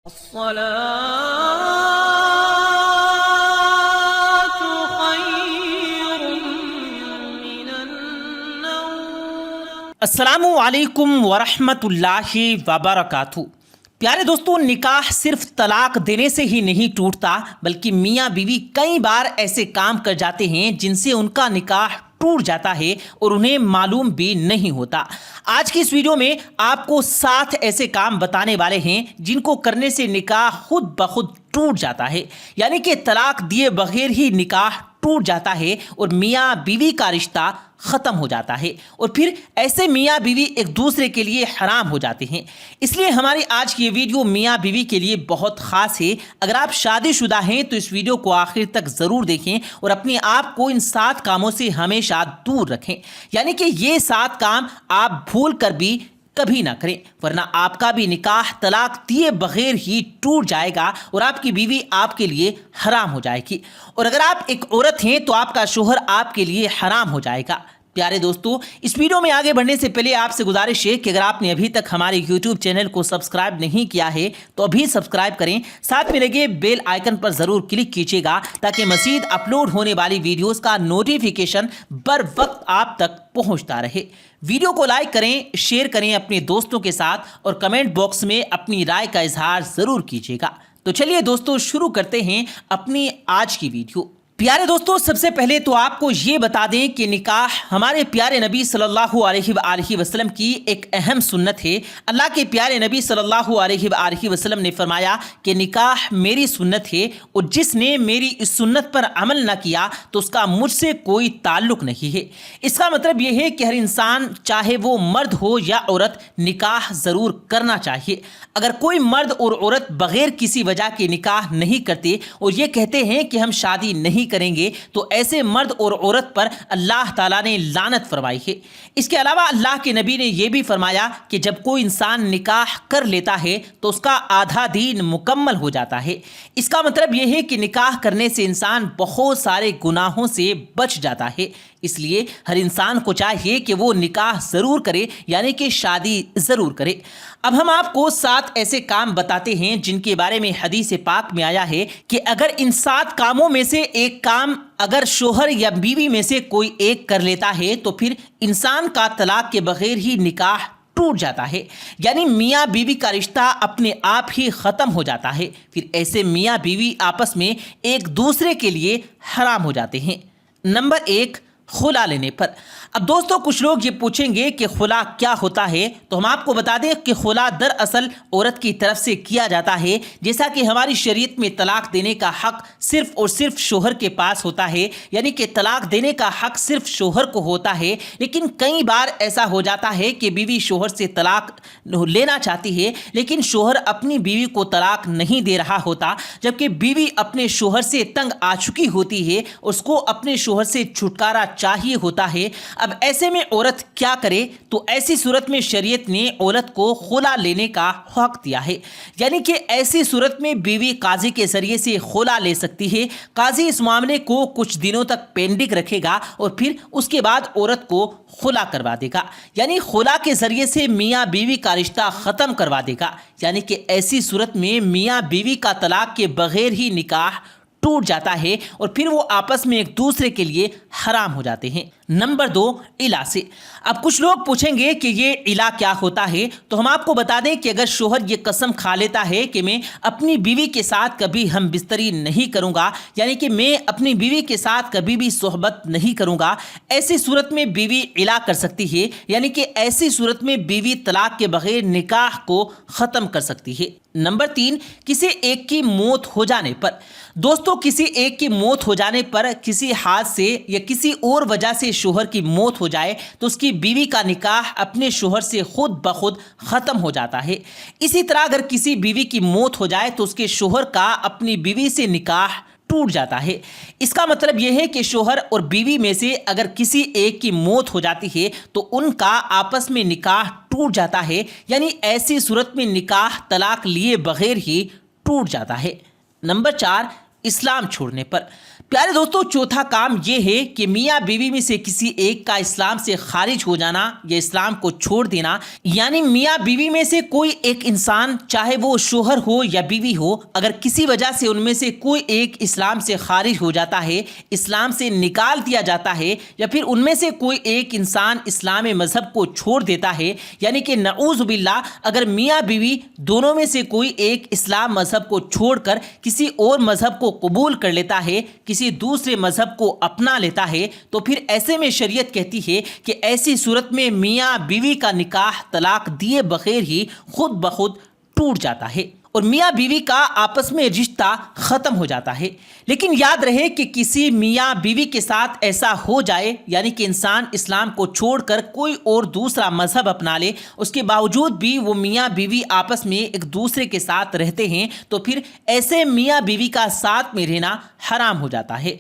الصلاة خير من النوم۔ السلام علیکم ورحمۃ اللہ وبرکاتہ۔ پیارے دوستو، نکاح صرف طلاق دینے سے ہی نہیں ٹوٹتا، بلکہ میاں بیوی کئی بار ایسے کام کر جاتے ہیں جن سے ان کا نکاح ٹوٹ جاتا ہے اور انہیں معلوم بھی نہیں ہوتا۔ آج کی اس ویڈیو میں آپ کو 7 ایسے کام بتانے والے ہیں جن کو کرنے سے نکاح خود بخود ٹوٹ جاتا ہے، یعنی کہ طلاق دیے بغیر ہی نکاح ٹوٹ جاتا ہے اور میاں بیوی کا رشتہ ختم ہو جاتا ہے، اور پھر ایسے میاں بیوی ایک دوسرے کے لیے حرام ہو جاتے ہیں۔ اس لیے ہماری آج کی یہ ویڈیو میاں بیوی کے لیے بہت خاص ہے۔ اگر آپ شادی شدہ ہیں تو اس ویڈیو کو آخر تک ضرور دیکھیں اور اپنے آپ کو ان 7 کاموں سے ہمیشہ دور رکھیں، یعنی کہ یہ 7 کام آپ بھول کر بھی کبھی نہ کریں، ورنہ آپ کا بھی نکاح طلاق دیے بغیر ہی ٹوٹ جائے گا اور آپ کی بیوی آپ کے لیے حرام ہو جائے گی، اور اگر آپ ایک عورت ہیں تو آپ کا شوہر آپ کے لیے حرام ہو جائے گا۔ پیارے دوستو، اس ویڈیو میں آگے بڑھنے سے پہلے آپ سے گزارش ہے کہ اگر آپ نے ابھی تک ہمارے یوٹیوب چینل کو سبسکرائب نہیں کیا ہے تو ابھی سبسکرائب کریں، ساتھ میں لگے بیل آئیکن پر ضرور کلک کیجیے گا تاکہ مزید اپلوڈ ہونے والی ویڈیوز کا نوٹیفیکیشن بر وقت آپ تک پہنچتا رہے۔ ویڈیو کو لائک کریں، شیئر کریں اپنے دوستوں کے ساتھ، اور کمنٹ باکس میں اپنی رائے کا اظہار ضرور کیجیے گا۔ تو چلیے دوستو، شروع کرتے ہیں اپنی آج کی ویڈیو۔ پیارے دوستو، سب سے پہلے تو آپ کو یہ بتا دیں کہ نکاح ہمارے پیارے نبی صلی اللہ علیہ وآلہ وسلم کی ایک اہم سنت ہے۔ اللہ کے پیارے نبی صلی اللہ علیہ وآلہ وسلم نے فرمایا کہ نکاح میری سنت ہے، اور جس نے میری اس سنت پر عمل نہ کیا تو اس کا مجھ سے کوئی تعلق نہیں ہے۔ اس کا مطلب یہ ہے کہ ہر انسان، چاہے وہ مرد ہو یا عورت، نکاح ضرور کرنا چاہیے۔ اگر کوئی مرد اور عورت بغیر کسی وجہ کے نکاح نہیں کرتے اور یہ کہتے ہیں کہ ہم شادی نہیں کریں گے تو ایسے مرد اور عورت پر اللہ تعالیٰ نے لعنت فرمائی ہے۔ اس کے علاوہ اللہ کے نبی نے یہ بھی فرمایا کہ جب کوئی انسان نکاح کر لیتا ہے تو اس کا آدھا دین مکمل ہو جاتا ہے۔ اس کا مطلب یہ ہے کہ نکاح کرنے سے انسان بہت سارے گناہوں سے بچ جاتا ہے۔ اس لیے ہر انسان کو چاہیے کہ وہ نکاح ضرور کرے، یعنی کہ شادی ضرور کرے۔ اب ہم آپ کو 7 ایسے کام بتاتے ہیں جن کے بارے میں حدیث پاک میں آیا ہے کہ اگر ان 7 کاموں میں سے ایک کام اگر شوہر یا بیوی میں سے کوئی ایک کر لیتا ہے تو پھر انسان کا طلاق کے بغیر ہی نکاح ٹوٹ جاتا ہے، یعنی میاں بیوی کا رشتہ اپنے آپ ہی ختم ہو جاتا ہے۔ پھر ایسے میاں بیوی آپس میں ایک دوسرے کے لیے حرام ہو جاتے ہیں۔ نمبر 1، خلا لینے پر۔ اب دوستو، کچھ لوگ یہ پوچھیں گے کہ خلا کیا ہوتا ہے، تو ہم آپ کو بتا دیں کہ خلا دراصل عورت کی طرف سے کیا جاتا ہے، جیسا کہ ہماری شریعت میں طلاق دینے کا حق صرف اور صرف شوہر کے پاس ہوتا ہے، یعنی کہ طلاق دینے کا حق صرف شوہر کو ہوتا ہے۔ لیکن کئی بار ایسا ہو جاتا ہے کہ بیوی شوہر سے طلاق لینا چاہتی ہے لیکن شوہر اپنی بیوی کو طلاق نہیں دے رہا ہوتا، جبکہ بیوی اپنے شوہر سے تنگ آ چکی ہوتی ہے اور اس کو اپنے شوہر سے چھٹکارا چاہیے ہوتا ہے۔ اب ایسے میں عورت کیا کرے؟ تو ایسی صورت میں شریعت نے عورت کو خلا لینے کا حق دیا ہے، یعنی کہ ایسی صورت میں بیوی قاضی کے ذریعے سے خلا لے سکتی ہے۔ قاضی اس معاملے کو کچھ دنوں تک پینڈنگ رکھے گا اور پھر اس کے بعد عورت کو خلا کروا دے گا، یعنی خلا کے ذریعے سے میاں بیوی کا رشتہ ختم کروا دے گا، یعنی کہ ایسی صورت میں میاں بیوی کا طلاق کے بغیر ہی نکاح ٹوٹ جاتا ہے اور پھر وہ آپس میں ایک دوسرے کے لیے حرام ہو جاتے ہیں۔ نمبر 2، علا سے۔ اب کچھ لوگ پوچھیں گے کہ یہ علا کیا ہوتا ہے، تو ہم آپ کو بتا دیں کہ اگر شوہر یہ قسم کھا لیتا ہے کہ میں اپنی بیوی کے ساتھ کبھی ہم بستری نہیں کروں گا، یعنی کہ میں اپنی بیوی کے ساتھ کبھی بھی صحبت نہیں کروں گا، ایسی صورت میں بیوی علا کر سکتی ہے، یعنی کہ ایسی صورت میں بیوی طلاق کے بغیر نکاح کو ختم کر سکتی ہے۔ نمبر 3، کسی ایک کی موت ہو جانے پر۔ دوستو، کسی ایک کی موت ہو جانے پر، کسی حادثے یا کسی اور وجہ سے شوہر کی موت ہو جائے تو اس کی بیوی کا نکاح اپنے شوہر سے خود بخود ختم ہو جاتا ہے۔ اسی طرح اگر کسی بیوی کی موت ہو جائے تو اس کے شوہر کا اپنی بیوی سے نکاح ٹوٹ جاتا ہے۔ اس کا مطلب یہ ہے کہ شوہر اور بیوی میں سے اگر کسی ایک کی موت ہو جاتی ہے تو ان کا آپس میں نکاح ٹوٹ جاتا ہے، یعنی ایسی صورت میں نکاح طلاق لیے بغیر ہی ٹوٹ جاتا ہے۔ نمبر 4، اسلام چھوڑنے پر۔ پیارے دوستو، چوتھا کام یہ ہے کہ میاں بیوی میں سے کسی ایک کا اسلام سے خارج ہو جانا یا اسلام کو چھوڑ دینا، یعنی میاں بیوی میں سے کوئی ایک انسان، چاہے وہ شوہر ہو یا بیوی ہو، اگر کسی وجہ سے ان میں سے کوئی ایک اسلام سے خارج ہو جاتا ہے، اسلام سے نکال دیا جاتا ہے، یا پھر ان میں سے کوئی ایک انسان اسلام مذہب کو چھوڑ دیتا ہے، یعنی کہ نعوذ باللہ اگر میاں بیوی دونوں میں سے کوئی ایک اسلام مذہب کو چھوڑ کر کسی اور مذہب کو قبول کر لیتا ہے، کسی دوسرے مذہب کو اپنا لیتا ہے، تو پھر ایسے میں شریعت کہتی ہے کہ ایسی صورت میں میاں بیوی کا نکاح طلاق دیے بغیر ہی خود بخود ٹوٹ جاتا ہے اور میاں بیوی کا آپس میں رشتہ ختم ہو جاتا ہے۔ لیکن یاد رہے کہ کسی میاں بیوی کے ساتھ ایسا ہو جائے، یعنی کہ انسان اسلام کو چھوڑ کر کوئی اور دوسرا مذہب اپنا لے، اس کے باوجود بھی وہ میاں بیوی آپس میں ایک دوسرے کے ساتھ رہتے ہیں، تو پھر ایسے میاں بیوی کا ساتھ میں رہنا حرام ہو جاتا ہے۔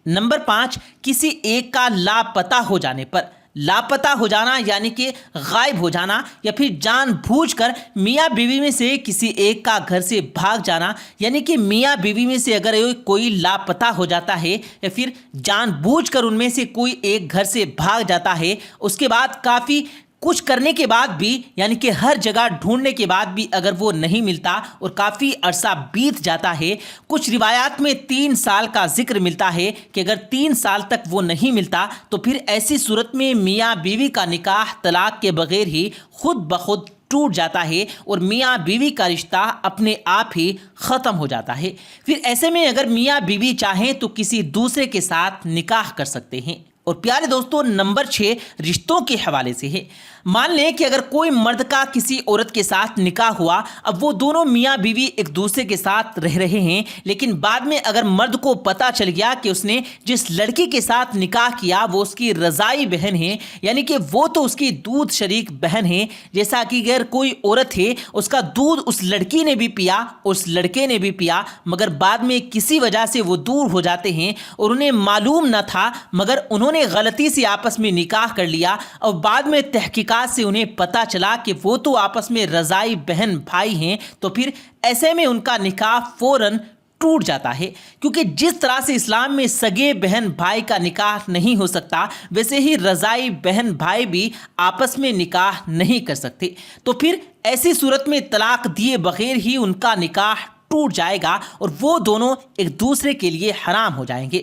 نمبر 5، کسی ایک کا لاپتہ ہو جانے پر۔ لاپتہ ہو جانا یعنی کہ غائب ہو جانا، یا پھر جان بوجھ کر میاں بیوی میں سے کسی ایک کا گھر سے بھاگ جانا، یعنی کہ میاں بیوی میں سے اگر کوئی لاپتہ ہو جاتا ہے یا پھر جان بوجھ کر ان میں سے کوئی ایک گھر سے بھاگ جاتا ہے، اس کے بعد کافی کچھ کرنے کے بعد بھی، یعنی کہ ہر جگہ ڈھونڈنے کے بعد بھی اگر وہ نہیں ملتا اور کافی عرصہ بیت جاتا ہے، کچھ روایات میں 3 سال کا ذکر ملتا ہے کہ اگر 3 سال تک وہ نہیں ملتا تو پھر ایسی صورت میں میاں بیوی کا نکاح طلاق کے بغیر ہی خود بخود ٹوٹ جاتا ہے اور میاں بیوی کا رشتہ اپنے آپ ہی ختم ہو جاتا ہے۔ پھر ایسے میں اگر میاں بیوی چاہیں تو کسی دوسرے کے ساتھ نکاح کر سکتے ہیں۔ اور پیارے دوستو، نمبر 6 رشتوں کے حوالے سے ہے۔ مان لیں کہ اگر کوئی مرد کا کسی عورت کے ساتھ نکاح ہوا، اب وہ دونوں میاں بیوی ایک دوسرے کے ساتھ رہ رہے ہیں، لیکن بعد میں اگر مرد کو پتہ چل گیا کہ اس نے جس لڑکی کے ساتھ نکاح کیا وہ اس کی رضائی بہن ہے، یعنی کہ وہ تو اس کی دودھ شریک بہن ہے، جیسا کہ اگر کوئی عورت ہے اس کا دودھ اس لڑکی نے بھی پیا، اس لڑکے نے بھی پیا، مگر بعد میں کسی وجہ سے وہ دور ہو جاتے ہیں اور انہیں معلوم نہ تھا، مگر انہوں نے غلطی سے آپس میں نکاح کر لیا اور بعد میں تحقیقات سے انہیں پتہ چلا کہ وہ تو آپس میں رضائی بہن بھائی ہیں، تو پھر ایسے میں ان کا نکاح فوراً ٹوٹ جاتا ہے، کیونکہ جس طرح سے اسلام میں سگے بہن بھائی کا نکاح نہیں ہو سکتا، ویسے ہی رضائی بہن بھائی بھی آپس میں نکاح نہیں کر سکتے، تو پھر ایسی صورت میں طلاق دیے بغیر ہی ان کا نکاح ٹوٹ جائے گا اور وہ دونوں ایک دوسرے کے لیے حرام ہو جائیں گے۔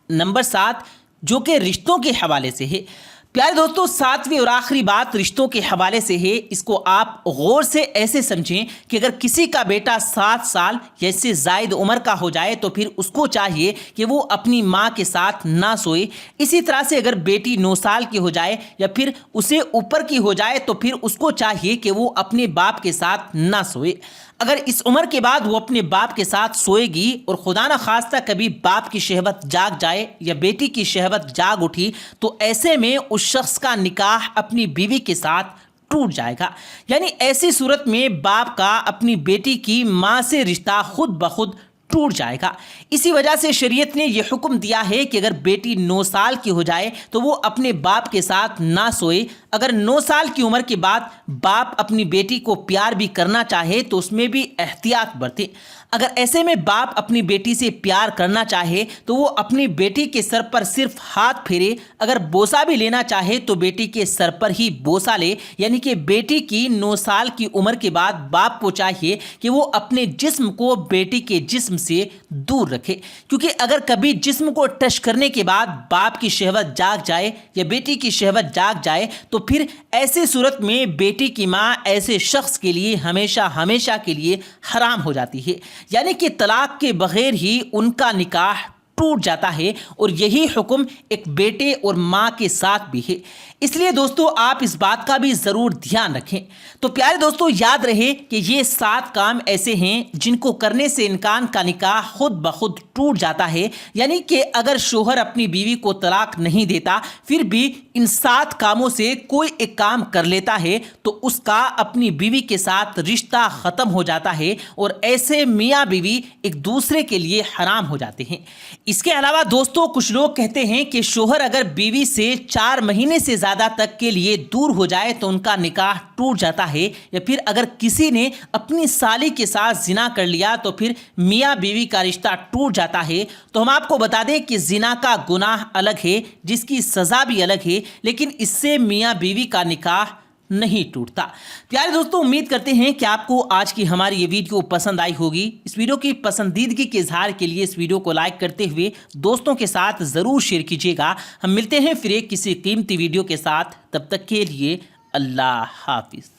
نمبر 7 جو کہ رشتوں کے حوالے سے ہے۔ پیارے دوستو، 7ویں اور آخری بات رشتوں کے حوالے سے ہے۔ اس کو آپ غور سے ایسے سمجھیں کہ اگر کسی کا بیٹا 7 سال یا اس سے زائد عمر کا ہو جائے تو پھر اس کو چاہیے کہ وہ اپنی ماں کے ساتھ نہ سوئے۔ اسی طرح سے اگر بیٹی 9 سال کی ہو جائے یا پھر اسے اوپر کی ہو جائے تو پھر اس کو چاہیے کہ وہ اپنے باپ کے ساتھ نہ سوئے۔ اگر اس عمر کے بعد وہ اپنے باپ کے ساتھ سوئے گی اور خدا نہ خواستہ کبھی باپ کی شہوت جاگ جائے یا بیٹی کی شہوت جاگ اٹھی تو ایسے میں اس شخص کا نکاح اپنی بیوی کے ساتھ ٹوٹ جائے گا، یعنی ایسی صورت میں باپ کا اپنی بیٹی کی ماں سے رشتہ خود بخود ٹوٹ جائے گا۔ اسی وجہ سے شریعت نے یہ حکم دیا ہے کہ اگر بیٹی 9 سال کی ہو جائے تو وہ اپنے باپ کے ساتھ نہ سوئے۔ اگر 9 سال کی عمر کے بعد باپ اپنی بیٹی کو پیار بھی کرنا چاہے تو اس میں بھی احتیاط برتے۔ اگر ایسے میں باپ اپنی بیٹی سے پیار کرنا چاہے تو وہ اپنی بیٹی کے سر پر صرف ہاتھ پھیرے، اگر بوسہ بھی لینا چاہے تو بیٹی کے سر پر ہی بوسہ لے، یعنی کہ بیٹی کی 9 سال کی عمر کے بعد باپ کو چاہیے کہ وہ اپنے جسم کو بیٹی کے جسم سے دور رکھے، کیونکہ اگر کبھی جسم کو ٹچ کرنے کے بعد باپ کی شہوت جاگ جائے یا بیٹی کی شہوت جاگ جائے تو پھر ایسی صورت میں بیٹی کی ماں ایسے شخص کے لیے ہمیشہ ہمیشہ کے لیے حرام ہو جاتی ہے، یعنی کہ طلاق کے بغیر ہی ان کا نکاح ٹوٹ جاتا ہے، اور یہی حکم ایک بیٹے اور ماں کے ساتھ بھی ہے۔ اس لیے دوستو آپ اس بات کا بھی ضرور دھیان رکھیں۔ تو پیارے دوستو یاد رہے کہ یہ 7 کام ایسے ہیں جن کو کرنے سے انسان کا نکاح خود بخود ٹوٹ جاتا ہے، یعنی کہ اگر شوہر اپنی بیوی کو طلاق نہیں دیتا پھر بھی ان 7 کاموں سے کوئی ایک کام کر لیتا ہے تو اس کا اپنی بیوی کے ساتھ رشتہ ختم ہو جاتا ہے اور ایسے میاں بیوی ایک دوسرے کے لیے حرام ہو جاتے ہیں۔ اس کے علاوہ دوستوں کچھ لوگ کہتے ہیں کہ شوہر اگر بیوی سے 4 مہینے سے زیادہ تک کے لیے دور ہو جائے تو ان کا نکاح ٹوٹ جاتا ہے، یا پھر اگر کسی نے اپنی سالی کے ساتھ زنا کر لیا تو پھر میاں بیوی کا رشتہ ٹوٹ جاتا ہے۔ تو ہم آپ کو بتا دیں کہ زنا کا گناہ الگ ہے، جس کی سزا بھی الگ ہے، لیکن اس سے میاں بیوی کا نکاح نہیں ٹوٹتا۔ پیارے دوستوں، امید کرتے ہیں کہ آپ کو آج کی ہماری یہ ویڈیو پسند آئی ہوگی۔ اس ویڈیو کی پسندیدگی کے اظہار کے لیے اس ویڈیو کو لائک کرتے ہوئے دوستوں کے ساتھ ضرور شیئر کیجیے گا۔ ہم ملتے ہیں پھر ایک کسی قیمتی ویڈیو کے ساتھ، تب تک کے لیے اللہ حافظ۔